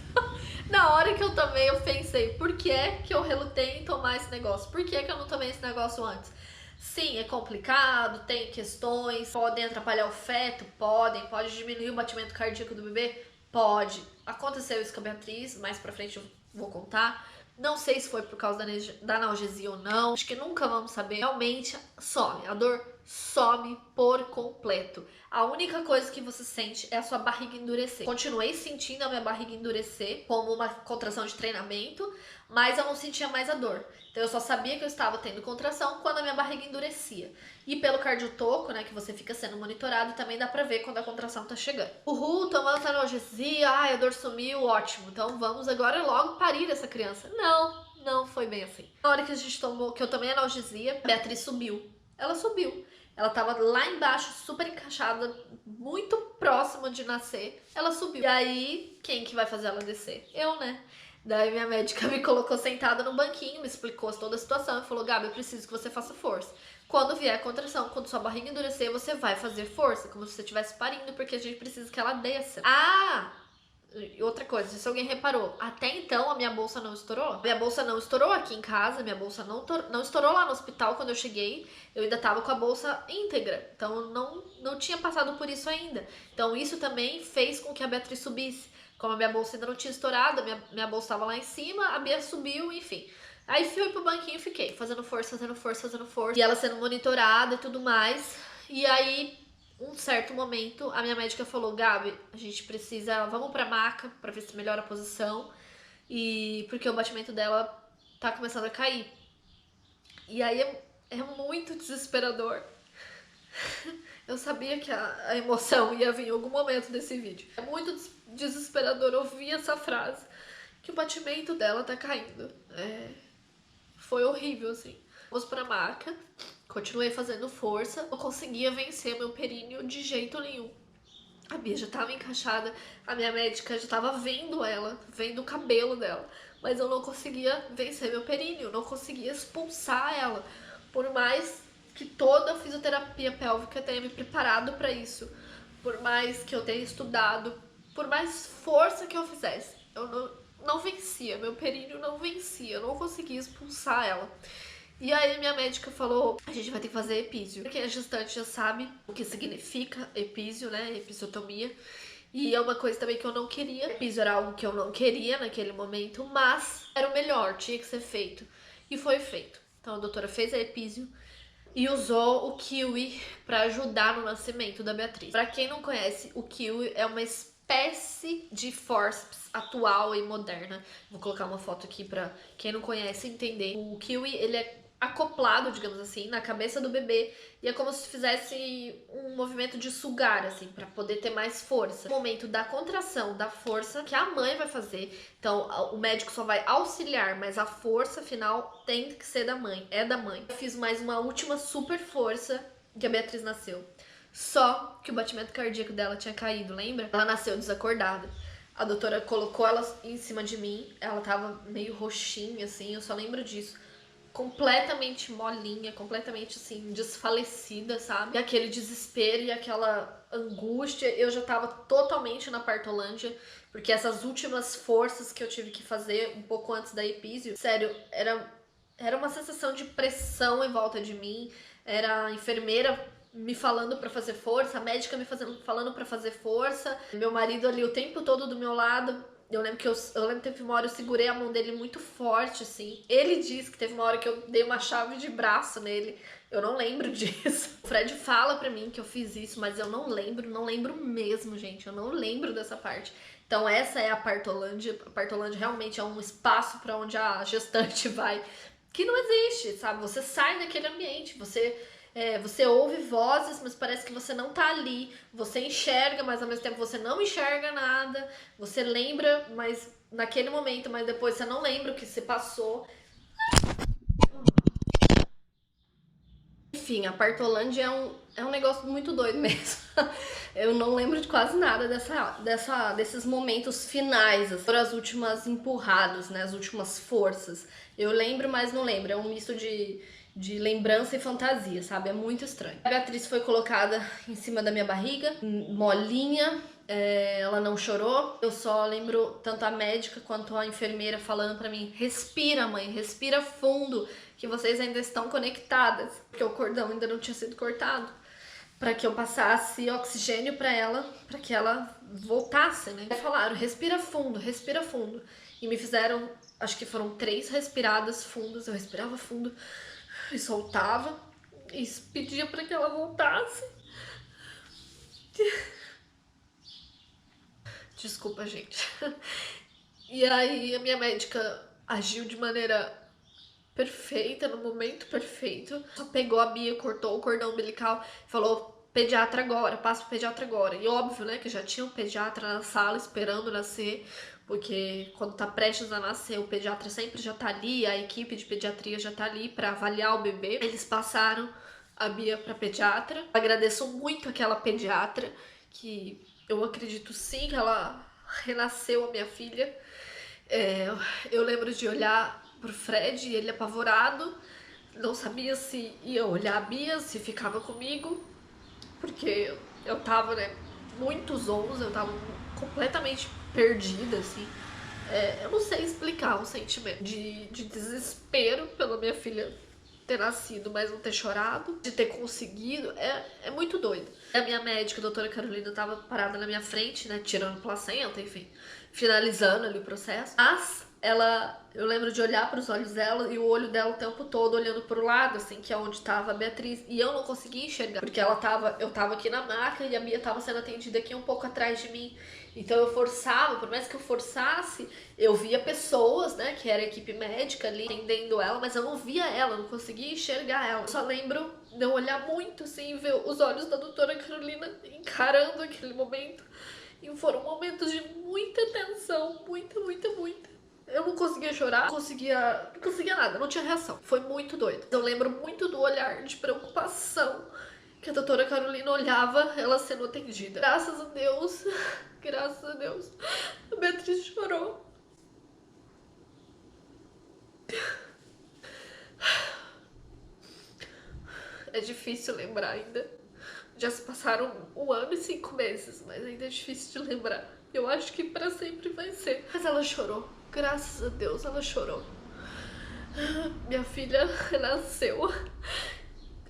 Na hora que eu tomei, eu pensei, por que é que eu relutei em tomar esse negócio? Por que é que eu não tomei esse negócio antes? Sim, é complicado, tem questões, podem atrapalhar o feto, pode diminuir o batimento cardíaco do bebê, pode. Aconteceu isso com a Beatriz, mais pra frente eu vou contar. Não sei se foi por causa da analgesia ou não, acho que nunca vamos saber. Realmente some, a dor some por completo. A única coisa que você sente é a sua barriga endurecer. Continuei sentindo a minha barriga endurecer como uma contração de treinamento, mas eu não sentia mais a dor. Então eu só sabia que eu estava tendo contração quando a minha barriga endurecia. E pelo cardiotoco, né, que você fica sendo monitorado, também dá pra ver quando a contração tá chegando. Uhul, tomando analgesia, ai, a dor sumiu, ótimo. Então vamos agora logo parir essa criança. Não foi bem assim. Na hora que a gente tomou, que eu tomei analgesia, a Beatriz subiu. Ela subiu. Ela tava lá embaixo, super encaixada, muito próxima de nascer. Ela subiu. E aí, quem que vai fazer ela descer? Eu, né? Daí minha médica me colocou sentada no banquinho, me explicou toda a situação e falou: Gabi, eu preciso que você faça força. Quando vier a contração, quando sua barriga endurecer, você vai fazer força, como se você estivesse parindo, porque a gente precisa que ela desça. Ah! E outra coisa, se alguém reparou, até então a minha bolsa não estourou. Minha bolsa não estourou aqui em casa, minha bolsa não estourou lá no hospital quando eu cheguei. Eu ainda tava com a bolsa íntegra, então não tinha passado por isso ainda. Então isso também fez com que a Beatriz subisse. Como a minha bolsa ainda não tinha estourado, minha bolsa tava lá em cima, a Bia subiu, enfim. Aí fui pro banquinho e fiquei fazendo força. E ela sendo monitorada e tudo mais. E aí, um certo momento, a minha médica falou: Gabi, a gente precisa, vamos pra maca pra ver se melhora a posição. E porque o batimento dela tá começando a cair. E aí é muito desesperador. Eu sabia que a emoção ia vir em algum momento desse vídeo. É muito desesperador ouvir essa frase, que o batimento dela tá caindo. Foi horrível, assim. Fomos pra maca, continuei fazendo força, não conseguia vencer meu períneo de jeito nenhum. A Bia já tava encaixada, a minha médica já tava vendo ela, vendo o cabelo dela, mas eu não conseguia vencer meu períneo, não conseguia expulsar ela. Por mais que toda a fisioterapia pélvica tenha me preparado para isso, por mais que eu tenha estudado, por mais força que eu fizesse, eu não vencia, meu períneo não vencia, eu não conseguia expulsar ela. E aí minha médica falou: a gente vai ter que fazer epísio. Quem é gestante já sabe o que significa epísio, né? Episiotomia. E é uma coisa também que eu não queria. Epísio era algo que eu não queria naquele momento, mas era o melhor, tinha que ser feito. E foi feito. Então a doutora fez a epísio e usou o kiwi para ajudar no nascimento da Beatriz. Para quem não conhece, o kiwi é uma espécie de forceps atual e moderna. Vou colocar uma foto aqui para quem não conhece entender. O kiwi, ele é acoplado, digamos assim, na cabeça do bebê e é como se fizesse um movimento de sugar, assim, para poder ter mais força. No momento da contração, da força que a mãe vai fazer, então o médico só vai auxiliar, mas a força final tem que ser da mãe, é da mãe. Eu fiz mais uma última super força que a Beatriz nasceu. Só que o batimento cardíaco dela tinha caído, lembra? Ela nasceu desacordada. A doutora colocou ela em cima de mim, ela tava meio roxinha, assim, eu só lembro disso. Completamente molinha, completamente assim, desfalecida, sabe? E aquele desespero e aquela angústia, eu já tava totalmente na partolândia, porque essas últimas forças que eu tive que fazer um pouco antes da epísio, sério, era uma sensação de pressão em volta de mim, era a enfermeira me falando pra fazer força, a médica falando pra fazer força, meu marido ali o tempo todo do meu lado. Eu lembro que teve uma hora eu segurei a mão dele muito forte, assim. Ele diz que teve uma hora que eu dei uma chave de braço nele. Eu não lembro disso. O Fred fala pra mim que eu fiz isso, mas eu não lembro mesmo, gente. Eu não lembro dessa parte. Então essa é a partolândia. A partolândia realmente é um espaço pra onde a gestante vai, que não existe, sabe? Você sai daquele ambiente, você ouve vozes, mas parece que você não tá ali. Você enxerga, mas ao mesmo tempo você não enxerga nada. Você lembra, mas naquele momento, mas depois você não lembra o que se passou. Enfim, a partolândia é um negócio muito doido mesmo. Eu não lembro de quase nada desses momentos finais, assim, as últimas empurradas, né, as últimas forças. Eu lembro, mas não lembro. É um misto de lembrança e fantasia, sabe? É muito estranho. A Beatriz foi colocada em cima da minha barriga, molinha, Ela não chorou. Eu só lembro tanto a médica quanto a enfermeira falando pra mim: respira, mãe, respira fundo, que vocês ainda estão conectadas, porque o cordão ainda não tinha sido cortado, para que eu passasse oxigênio para ela, para que ela voltasse, né? Falaram: respira fundo, respira fundo. E me fizeram, acho que foram 3 respiradas fundas. Eu respirava fundo e soltava e pedia para que ela voltasse. Desculpa, gente. E aí a minha médica agiu de maneira perfeita, no momento perfeito. Só pegou a Bia, cortou o cordão umbilical, falou: pediatra agora, passa pro pediatra agora. E óbvio, né, que já tinha um pediatra na sala esperando nascer, porque quando tá prestes a nascer, o pediatra sempre já tá ali, a equipe de pediatria já tá ali pra avaliar o bebê. Eles passaram a Bia pra pediatra. Agradeço muito aquela pediatra, que eu acredito sim que ela renasceu a minha filha. Eu lembro de olhar pro Fred e ele apavorado, não sabia se ia olhar a Bia, se ficava comigo, porque eu tava, né, muito zonza, eu tava completamente perdida, assim. Eu não sei explicar o sentimento de desespero pela minha filha ter nascido, mas não ter chorado, de ter conseguido, é muito doido. A minha médica, a doutora Carolina, tava parada na minha frente, né, tirando placenta, enfim, finalizando ali o processo. Mas eu lembro de olhar para os olhos dela e o olho dela o tempo todo olhando pro lado, assim, que é onde tava a Beatriz, e eu não conseguia enxergar, porque eu tava aqui na maca e a Bia tava sendo atendida aqui um pouco atrás de mim. Então eu forçava, por mais que eu forçasse, eu via pessoas, né, que era a equipe médica ali atendendo ela, mas eu não via ela, não conseguia enxergar ela. Eu só lembro de eu olhar muito, assim, e ver os olhos da doutora Carolina encarando aquele momento. E foram momentos de muita tensão, muita. Eu não conseguia chorar, não conseguia nada, não tinha reação. Foi muito doido. Eu lembro muito do olhar de preocupação que a doutora Carolina olhava ela sendo atendida. Graças a Deus, a Beatriz chorou. É difícil lembrar ainda. Já se passaram 1 ano e 5 meses, mas ainda é difícil de lembrar. Eu acho que pra sempre vai ser. Mas ela chorou. Graças a Deus, ela chorou. Minha filha nasceu.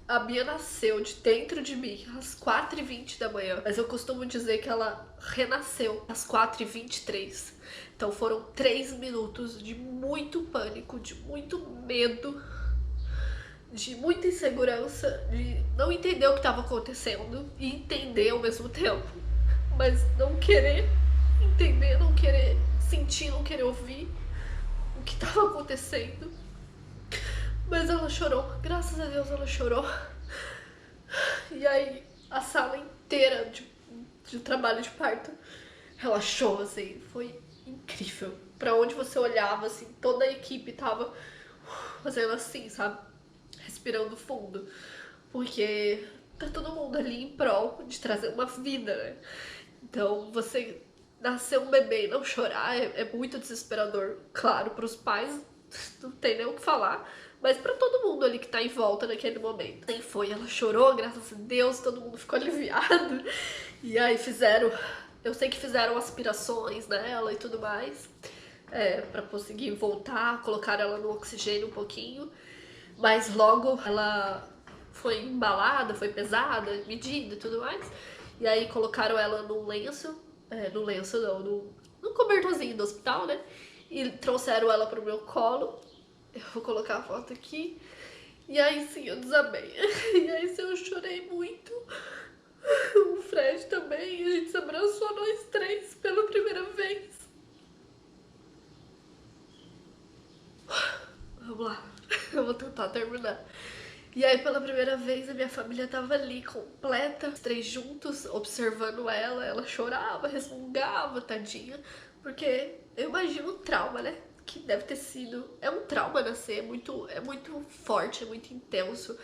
A Bia nasceu de dentro de mim às 4h20 da manhã. Mas eu costumo dizer que ela renasceu às 4h23. Então foram 3 minutos de muito pânico, de muito medo, de muita insegurança, de não entender o que estava acontecendo e entender ao mesmo tempo, mas não querer entender, não querer sentir, não querer ouvir o que estava acontecendo. Mas ela chorou, graças a Deus ela chorou. E aí a sala inteira de trabalho de parto relaxou, assim, foi incrível. Pra onde você olhava, assim, toda a equipe tava fazendo assim, sabe? Respirando fundo, porque tá todo mundo ali em prol de trazer uma vida, né? Então, você nascer um bebê e não chorar é muito desesperador. Claro, pros pais, não tem nem o que falar, mas pra todo mundo ali que tá em volta naquele momento. Assim foi, ela chorou, graças a Deus, todo mundo ficou aliviado. E aí eu sei que fizeram aspirações nela e tudo mais, pra conseguir voltar, colocaram ela no oxigênio um pouquinho. Mas logo ela foi embalada, foi pesada, medida e tudo mais. E aí colocaram ela num lenço, num cobertorzinho do hospital, né? E trouxeram ela pro meu colo. Eu vou colocar a foto aqui. E aí sim, eu desabei. E aí sim, eu chorei muito. O Fred também. A gente se abraçou nós 3 pela primeira vez. Vamos lá. Eu vou tentar terminar. E aí, pela primeira vez, a minha família tava ali, completa, os 3 juntos, observando ela. Ela chorava, resmungava, tadinha. Porque eu imagino o trauma, né? Que deve ter sido... É um trauma nascer, é muito forte, é muito intenso.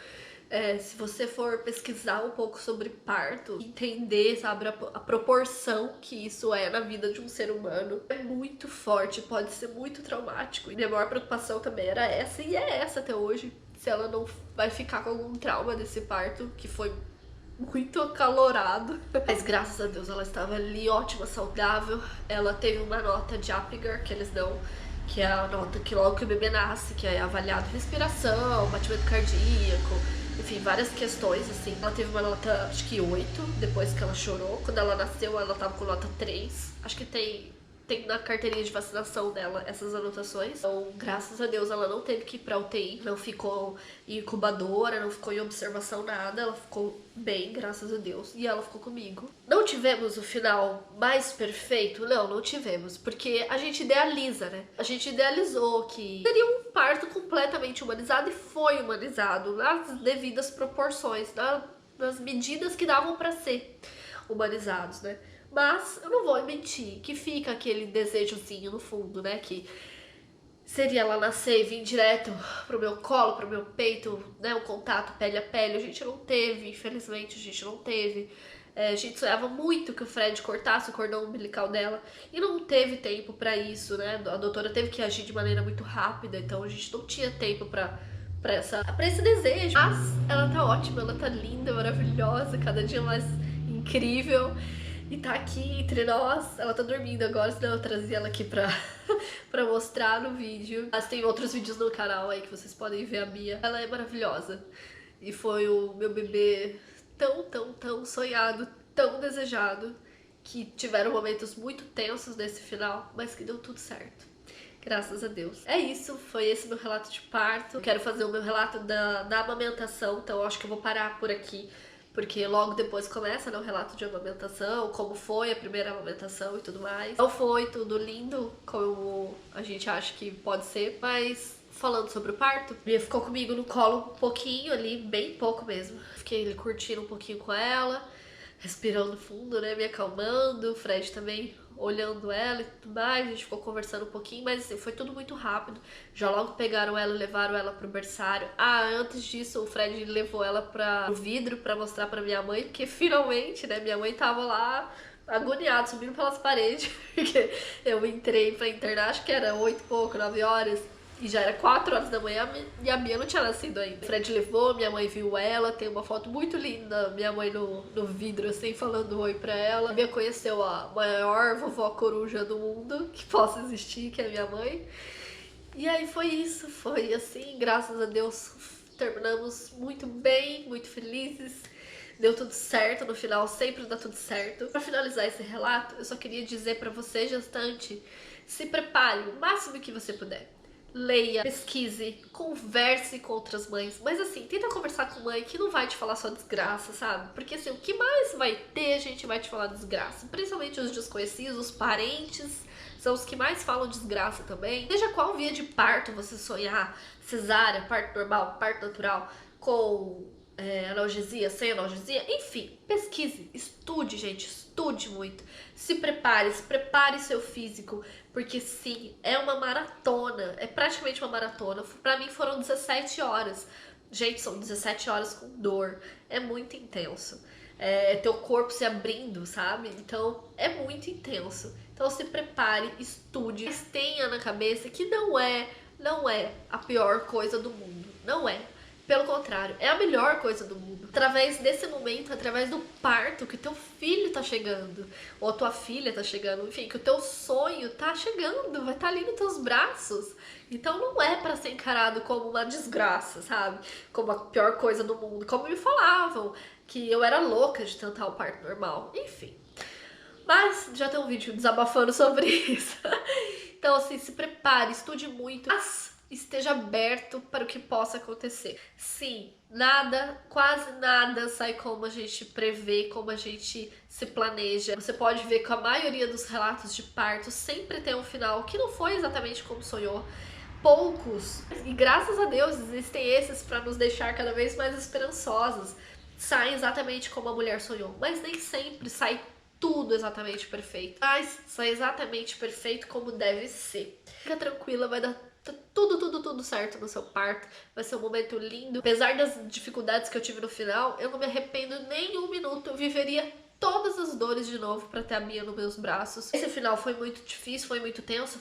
Se você for pesquisar um pouco sobre parto, entender, sabe, a proporção que isso é na vida de um ser humano, é muito forte, pode ser muito traumático. E minha maior preocupação também era essa, e é essa até hoje, se ela não vai ficar com algum trauma desse parto, que foi muito acalorado. Mas graças a Deus ela estava ali ótima, saudável. Ela teve uma nota de Apgar que eles dão, que é a nota que logo que o bebê nasce, que é avaliado respiração, batimento cardíaco, enfim, várias questões, assim. Ela teve uma nota, acho que 8, depois que ela chorou. Quando ela nasceu, ela tava com nota 3. Acho que tem na carteirinha de vacinação dela essas anotações. Então, graças a Deus, ela não teve que ir pra UTI, não ficou em incubadora, não ficou em observação, nada. Ela ficou bem, graças a Deus. E ela ficou comigo. Não tivemos o final mais perfeito? Não tivemos. Porque a gente idealiza, né? A gente idealizou que seria um parto completamente humanizado e foi humanizado nas devidas proporções, nas medidas que davam pra ser humanizados, né? Mas eu não vou mentir que fica aquele desejozinho no fundo, né? Que seria ela nascer e vir direto pro meu colo, pro meu peito, né? Um contato pele a pele. A gente não teve, infelizmente, a gente não teve. A gente sonhava muito que o Fred cortasse o cordão umbilical dela e não teve tempo pra isso, né? A doutora teve que agir de maneira muito rápida, então a gente não tinha tempo pra esse desejo. Mas ela tá ótima, ela tá linda, maravilhosa, cada dia mais incrível. E tá aqui entre nós. Ela tá dormindo agora, senão eu trazia ela aqui pra mostrar no vídeo. Mas tem outros vídeos no canal aí que vocês podem ver a Mia. Ela é maravilhosa. E foi o meu bebê tão sonhado, tão desejado, que tiveram momentos muito tensos nesse final, mas que deu tudo certo. Graças a Deus. É isso, foi esse meu relato de parto. Eu quero fazer o meu relato da amamentação, então eu acho que eu vou parar por aqui. Porque logo depois começa, né, o relato de amamentação, como foi a primeira amamentação e tudo mais. Não foi tudo lindo, como a gente acha que pode ser, mas falando sobre o parto, Bia ficou comigo no colo um pouquinho ali, bem pouco mesmo. Fiquei curtindo um pouquinho com ela, respirando fundo, né, me acalmando. O Fred também olhando ela e tudo mais, a gente ficou conversando um pouquinho, mas assim, foi tudo muito rápido. Já logo pegaram ela e levaram ela pro berçário. Antes disso, o Fred levou ela pro vidro pra mostrar pra minha mãe, porque finalmente, né, minha mãe tava lá agoniada, subindo pelas paredes, porque eu entrei pra internar, acho que era 8 e pouco, 9 horas, e já era 4 horas da manhã e a Bia não tinha nascido ainda. O Fred levou, minha mãe viu ela, tem uma foto muito linda, minha mãe no vidro, assim, falando oi pra ela. A Bia conheceu a maior vovó coruja do mundo que possa existir, que é a minha mãe. E aí foi isso, foi assim, graças a Deus, terminamos muito bem, muito felizes. Deu tudo certo, no final sempre dá tudo certo. Pra finalizar esse relato, eu só queria dizer pra você, gestante, se prepare o máximo que você puder. Leia, pesquise, converse com outras mães. Mas assim, tenta conversar com mãe que não vai te falar só desgraça, sabe? Porque assim, o que mais vai ter, a gente vai te falar desgraça. Principalmente os desconhecidos, os parentes, são os que mais falam desgraça também. Seja qual via de parto você sonhar, cesárea, parto normal, parto natural, com analgesia, sem analgesia, enfim, pesquise, estude, gente, estude muito, se prepare seu físico, porque sim, é uma maratona, é praticamente uma maratona. Pra mim foram 17 horas, gente, são 17 horas com dor, é muito intenso, teu corpo se abrindo, sabe? Então é muito intenso. Então se prepare, estude, mas tenha na cabeça que não é a pior coisa do mundo, não é. Pelo contrário, é a melhor coisa do mundo. Através desse momento, através do parto, que teu filho tá chegando, ou a tua filha tá chegando, enfim, que o teu sonho tá chegando, vai estar ali nos teus braços. Então não é pra ser encarado como uma desgraça, sabe? Como a pior coisa do mundo. Como me falavam, que eu era louca de tentar o parto normal. Enfim. Mas já tem um vídeo desabafando sobre isso. Então assim, se prepare, estude muito. Mas esteja aberto para o que possa acontecer. Sim, nada, quase nada sai como a gente prevê, como a gente se planeja. Você pode ver que a maioria dos relatos de parto sempre tem um final que não foi exatamente como sonhou. Poucos, e graças a Deus existem esses para nos deixar cada vez mais esperançosos. Saem exatamente como a mulher sonhou, mas nem sempre sai tudo exatamente perfeito. Mas sai exatamente perfeito como deve ser. Fica tranquila, vai dar tudo certo no seu parto, vai ser um momento lindo. Apesar das dificuldades que eu tive no final, eu não me arrependo nem um minuto, eu viveria todas as dores de novo pra ter a Mia nos meus braços. Esse final foi muito difícil, foi muito tenso,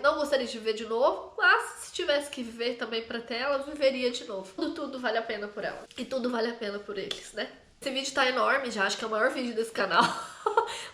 não gostaria de viver de novo, mas se tivesse que viver também pra ter ela, eu viveria de novo. Tudo vale a pena por ela, e tudo vale a pena por eles, né? Esse vídeo tá enorme já, acho que é o maior vídeo desse canal.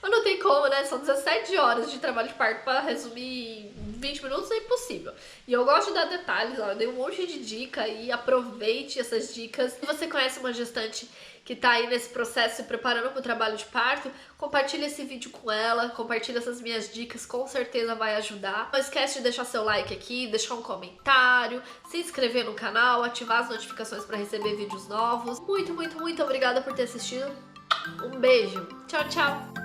Mas não tem como, né? São 17 horas de trabalho de parto pra resumir em 20 minutos, é impossível. E eu gosto de dar detalhes, ó, eu dei um monte de dica aí, aproveite essas dicas. Se você conhece uma gestante que tá aí nesse processo se preparando pro trabalho de parto, compartilha esse vídeo com ela, compartilha essas minhas dicas, com certeza vai ajudar. Não esquece de deixar seu like aqui, deixar um comentário, se inscrever no canal, ativar as notificações para receber vídeos novos. Muito, muito, muito obrigada por ter assistido. Um beijo. Tchau, tchau.